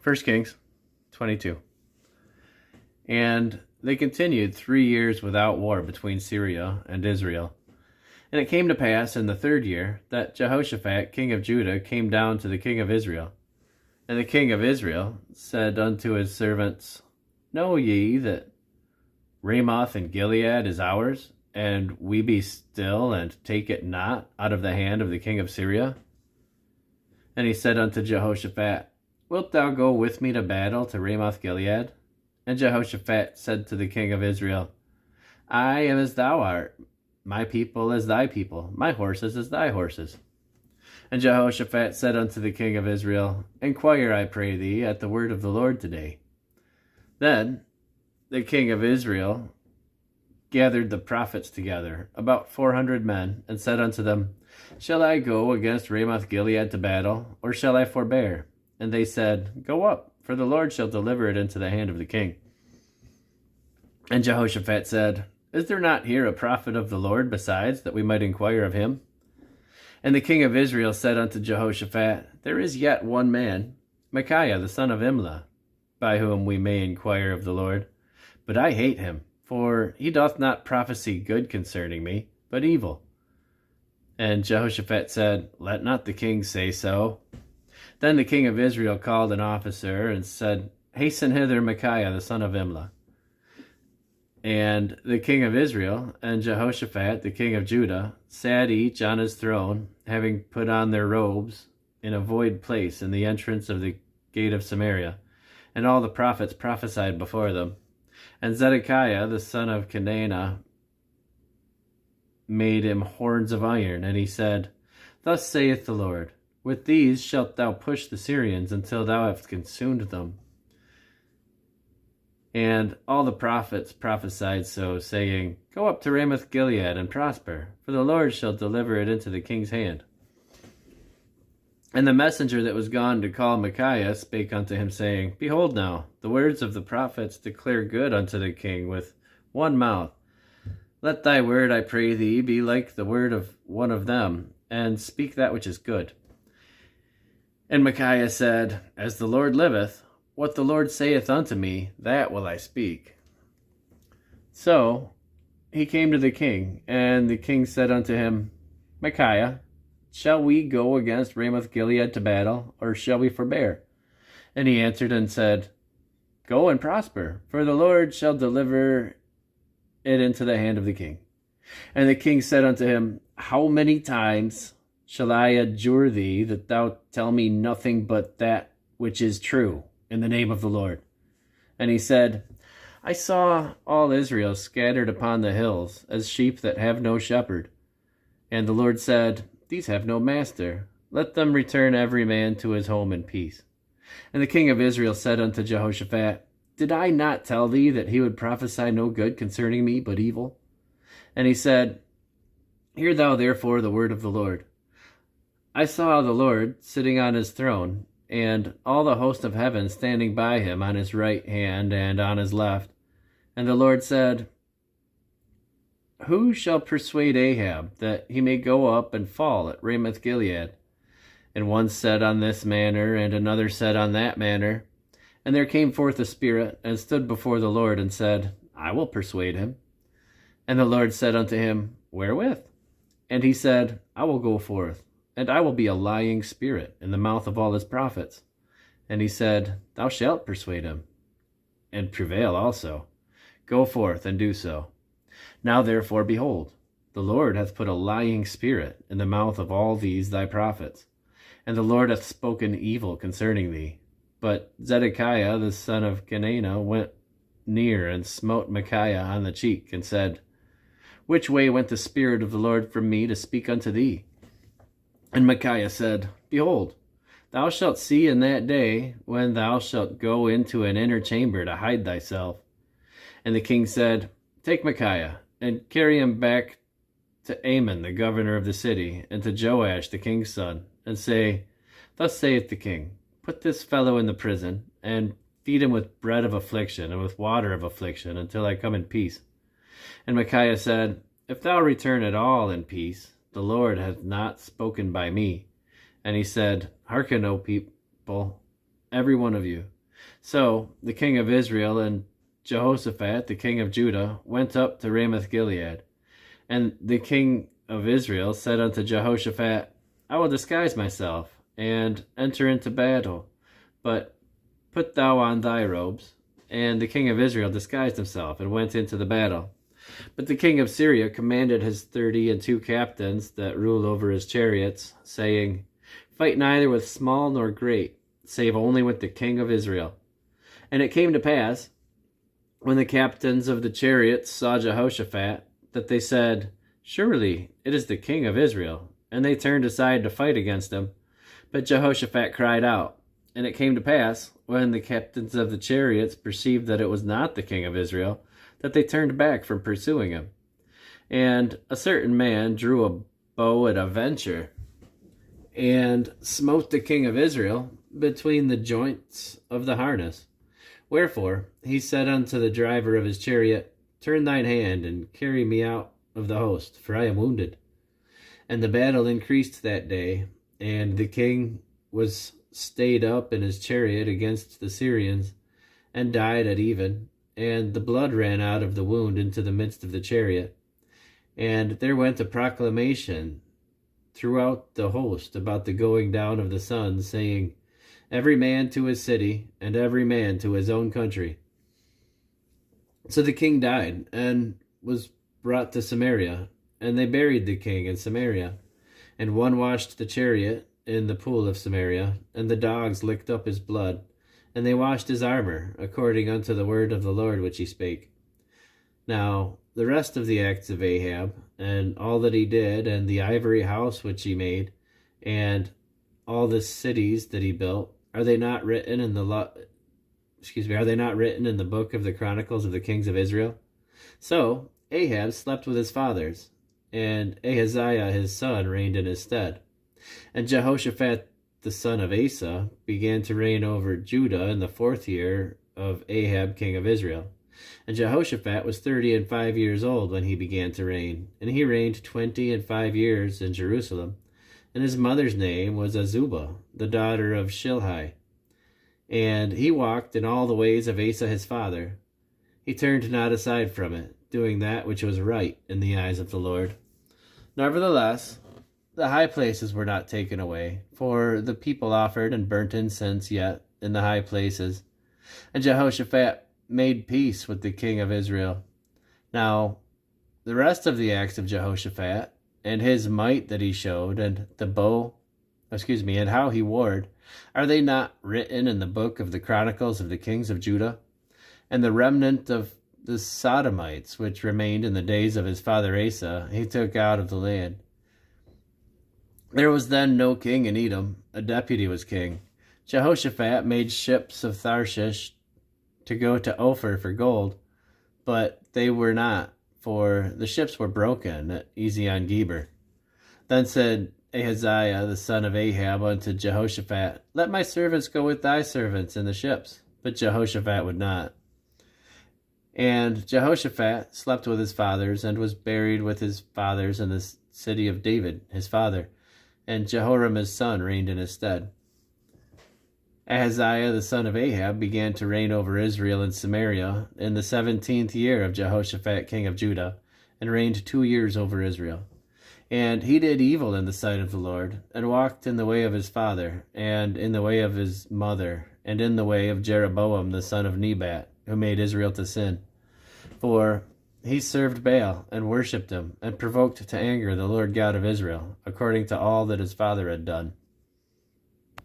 1 Kings 22. And they continued 3 years without war between Syria and Israel. And it came to pass in the 3rd year that Jehoshaphat, king of Judah, came down to the king of Israel. And the king of Israel said unto his servants, Know ye that Ramoth and Gilead is ours, and we be still, and take it not out of the hand of the king of Syria? And he said unto Jehoshaphat, Wilt thou go with me to battle to Ramoth Gilead? And Jehoshaphat said to the king of Israel, I am as thou art, my people as thy people, my horses as thy horses. And Jehoshaphat said unto the king of Israel, Inquire, I pray thee, at the word of the Lord today. Then the king of Israel gathered the prophets together, about 400 men, and said unto them, Shall I go against Ramoth Gilead to battle, or shall I forbear? And they said, Go up, for the Lord shall deliver it into the hand of the king. And Jehoshaphat said, Is there not here a prophet of the Lord besides, that we might inquire of him? And the king of Israel said unto Jehoshaphat, There is yet one man, Micaiah the son of Imlah, by whom we may inquire of the Lord. But I hate him, for he doth not prophesy good concerning me, but evil. And Jehoshaphat said, Let not the king say so. Then the king of Israel called an officer and said, Hasten hither Micaiah the son of Imlah. And the king of Israel and Jehoshaphat the king of Judah sat each on his throne, having put on their robes, in a void place in the entrance of the gate of Samaria. And all the prophets prophesied before them. And Zedekiah the son of Kenana made him horns of iron, and he said, Thus saith the Lord, With these shalt thou push the Syrians until thou hast consumed them. And all the prophets prophesied so, saying, Go up to Ramoth Gilead and prosper, for the Lord shall deliver it into the king's hand. And the messenger that was gone to call Micaiah spake unto him, saying, Behold now, the words of the prophets declare good unto the king with one mouth. Let thy word, I pray thee, be like the word of one of them, and speak that which is good. And Micaiah said, As the Lord liveth, what the Lord saith unto me, that will I speak. So he came to the king, and the king said unto him, Micaiah, shall we go against Ramoth Gilead to battle, or shall we forbear? And he answered and said, Go and prosper, for the Lord shall deliver it into the hand of the king. And the king said unto him, How many times shall I adjure thee that thou tell me nothing but that which is true, in the name of the Lord? And he said, I saw all Israel scattered upon the hills, as sheep that have no shepherd. And the Lord said, These have no master. Let them return every man to his home in peace. And the king of Israel said unto Jehoshaphat, Did I not tell thee that he would prophesy no good concerning me, but evil? And he said, Hear thou therefore the word of the Lord. I saw the Lord sitting on his throne, and all the host of heaven standing by him on his right hand and on his left. And the Lord said, Who shall persuade Ahab that he may go up and fall at Ramoth Gilead? And one said on this manner, and another said on that manner. And there came forth a spirit, and stood before the Lord, and said, I will persuade him. And the Lord said unto him, Wherewith? And he said, I will go forth, and I will be a lying spirit in the mouth of all his prophets. And he said, Thou shalt persuade him, and prevail also. Go forth and do so. Now therefore, behold, the Lord hath put a lying spirit in the mouth of all these thy prophets, and the Lord hath spoken evil concerning thee. But Zedekiah the son of Kenana went near and smote Micaiah on the cheek, and said, Which way went the Spirit of the Lord from me to speak unto thee? And Micaiah said, Behold, thou shalt see in that day, when thou shalt go into an inner chamber to hide thyself. And the king said, Take Micaiah, and carry him back to Amon the governor of the city, and to Joash the king's son, and say, Thus saith the king, Put this fellow in the prison, and feed him with bread of affliction, and with water of affliction, until I come in peace. And Micaiah said, If thou return at all in peace, the Lord hath not spoken by me. And he said, Hearken, O people, every one of you. So the king of Israel and Jehoshaphat, the king of Judah, went up to Ramoth Gilead. And the king of Israel said unto Jehoshaphat, I will disguise myself, and enter into battle, but put thou on thy robes. And the king of Israel disguised himself, and went into the battle. But the king of Syria commanded his 32 captains that ruled over his chariots, saying, Fight neither with small nor great, save only with the king of Israel. And it came to pass, when the captains of the chariots saw Jehoshaphat, that they said, Surely it is the king of Israel. And they turned aside to fight against him. But Jehoshaphat cried out. And it came to pass, when the captains of the chariots perceived that it was not the king of Israel, that they turned back from pursuing him. And a certain man drew a bow at a venture, and smote the king of Israel between the joints of the harness. Wherefore he said unto the driver of his chariot, Turn thine hand, and carry me out of the host, for I am wounded. And the battle increased that day, and the king was stayed up in his chariot against the Syrians, and died at even, and the blood ran out of the wound into the midst of the chariot. And there went a proclamation throughout the host about the going down of the sun, saying, Every man to his city, and every man to his own country. So the king died, and was brought to Samaria, and they buried the king in Samaria. And one washed the chariot in the pool of Samaria, and the dogs licked up his blood, and they washed his armor, according unto the word of the Lord which he spake. Now the rest of the acts of Ahab, and all that he did, and the ivory house which he made, and all the cities that he built, are they not written in the book of the Chronicles of the kings of Israel? So Ahab slept with his fathers, and Ahaziah his son reigned in his stead. And Jehoshaphat the son of Asa began to reign over Judah in the 4th year of Ahab king of Israel. And Jehoshaphat was 35 years old when he began to reign, and he reigned 25 years in Jerusalem. And his mother's name was Azubah, the daughter of Shilhi. And he walked in all the ways of Asa his father. He turned not aside from it, doing that which was right in the eyes of the Lord. Nevertheless, the high places were not taken away, for the people offered and burnt incense yet in the high places. And Jehoshaphat made peace with the king of Israel. Now, the rest of the acts of Jehoshaphat, and his might that he showed, and and how he warred, are they not written in the book of the Chronicles of the kings of Judah? And the remnant of the Sodomites, which remained in the days of his father Asa, he took out of the land. There was then no king in Edom, a deputy was king. Jehoshaphat made ships of Tarshish to go to Ophir for gold, but they were not, for the ships were broken at Ezion-Geber. Then said Ahaziah the son of Ahab unto Jehoshaphat, Let my servants go with thy servants in the ships. But Jehoshaphat would not. And Jehoshaphat slept with his fathers, and was buried with his fathers in the city of David his father. And Jehoram his son reigned in his stead. Ahaziah the son of Ahab began to reign over Israel in Samaria in the 17th year of Jehoshaphat king of Judah, and reigned 2 years over Israel. And he did evil in the sight of the Lord, and walked in the way of his father, and in the way of his mother, and in the way of Jeroboam the son of Nebat, who made Israel to sin. For he served Baal, and worshipped him, and provoked to anger the Lord God of Israel, according to all that his father had done.